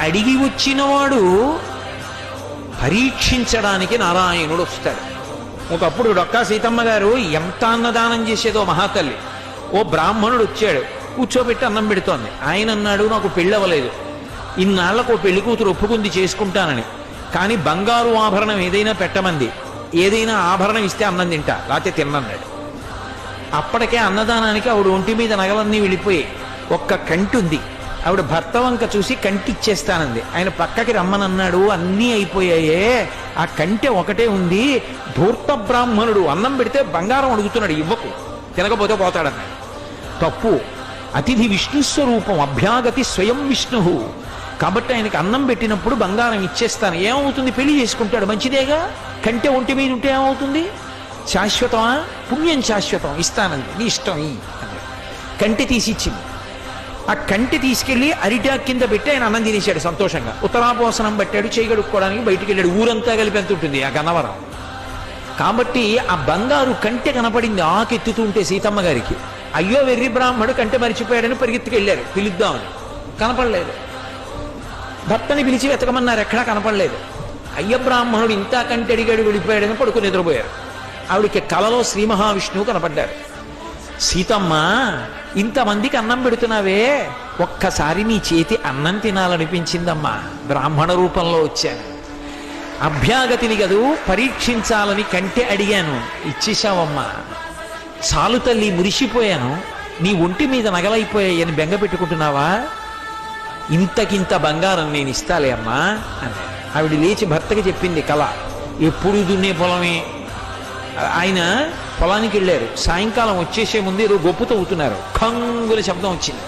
అడిగి వచ్చినవాడు పరీక్షించడానికి నారాయణుడు వస్తాడు. ఒకప్పుడు డొక్కా సీతమ్మ గారు ఎంత అన్నదానం చేసేదో మహాతల్లి. ఓ బ్రాహ్మణుడు వచ్చాడు, కూర్చోబెట్టి అన్నం పెడుతోంది. ఆయన అన్నాడు, నాకు పెళ్ళి అవ్వలేదు, ఇన్నాళ్లకు ఓ పెళ్లి కూతురు ఒప్పుకుంది చేసుకుంటానని, కానీ బంగారు ఆభరణం ఏదైనా పెట్టమంది, ఏదైనా ఆభరణం ఇస్తే అన్నం తింటా, లేకపోతే తిన్నన్నాడు. అప్పటికే అన్నదానానికి ఆవిడ ఒంటి మీద నగలన్నీ వెళ్ళిపోయి ఒక్క కంటి ఉంది. ఆవిడ భర్త వంక చూసి కంటి ఇచ్చేస్తానంది. ఆయన పక్కకి రమ్మనన్నాడు, అన్నీ అయిపోయాయే, ఆ కంటె ఒకటే ఉంది. ధూర్త బ్రాహ్మణుడు అన్నం పెడితే బంగారం అడుగుతున్నాడు, ఇవ్వకు, తినకపోతే పోతాడన్నాడు. తప్పు. అతిథి విష్ణుస్వరూపం, అభ్యాగతి స్వయం విష్ణు. కాబట్టి ఆయనకి అన్నం పెట్టినప్పుడు బంగారం ఇచ్చేస్తాను. ఏమవుతుంది, పెళ్లి చేసుకుంటాడు, మంచిదేగా. కంటె ఒంటి మీద ఉంటే ఏమవుతుంది, శాశ్వతమా? పుణ్యం శాశ్వతం, ఇస్తానంది, నీ ఇష్టం ఈ అన్నాడు. కంటె తీసి ఇచ్చింది. ఆ కంటి తీసుకెళ్లి అరిటాక్ కింద పెట్టి ఆయన అన్నం తినేశాడు సంతోషంగా. ఉత్తరాపోసనం పట్టాడు, చేయగడుక్కోవడానికి బయటికి వెళ్ళాడు. ఊరంతా కలిపి ఎంత ఉంటుంది ఆ గన్నవరం. కాబట్టి ఆ బంగారు కంటె కనపడింది ఆకెత్తుతుంటే సీతమ్మ గారికి. అయ్యో వెర్రి బ్రాహ్మడు కంటె మరిచిపోయాడని పరిగెత్తుకెళ్ళారు పిలుద్దామని. కనపడలేదు. భర్తని పిలిచి వెతకమన్నారు, ఎక్కడా కనపడలేదు. అయ్య బ్రాహ్మణుడు ఇంత కంటె అడిగాడు, వెళ్ళిపోయాడని పడుకుని నిద్రపోయారు. ఆవిడికి కలలో శ్రీ మహావిష్ణువు కనపడ్డారు. సీతమ్మ, ఇంతమందికి అన్నం పెడుతున్నావే, ఒక్కసారి నీ చేతి అన్నం తినాలనిపించిందమ్మా, బ్రాహ్మణ రూపంలో వచ్చాను. అభ్యాగతిని గదు పరీక్షించాలని కంటె అడిగాను, ఇచ్చేశావమ్మా. చాలు తల్లి, మురిసిపోయాను, నీ ఒంటి మీద నగలైపోయాయని బెంగ పెట్టుకుంటున్నావా? ఇంతకింత బంగారం నేను ఇస్తాలే అమ్మా అన్నాడు. ఆవిడ లేచి భర్తకి చెప్పింది కళ. ఎప్పుడు దున్నే పొలమే. ఆయన పొలానికి వెళ్ళారు. సాయంకాలం వచ్చేసే ముందు ఏదో గొప్పు తవ్వుతున్నారు. ఖంగుల శబ్దం వచ్చింది.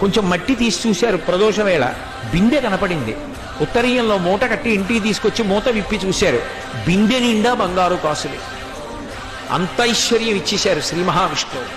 కొంచెం మట్టి తీసి చూశారు. ప్రదోష వేళ బిందె కనపడింది. ఉత్తరీయంలో మూట కట్టి ఇంటికి తీసుకొచ్చి మూత విప్పి చూశారు. బిందె నిండా బంగారు కాసులు. అంత ఐశ్వర్యం ఇచ్చేశారు శ్రీ మహావిష్ణువు.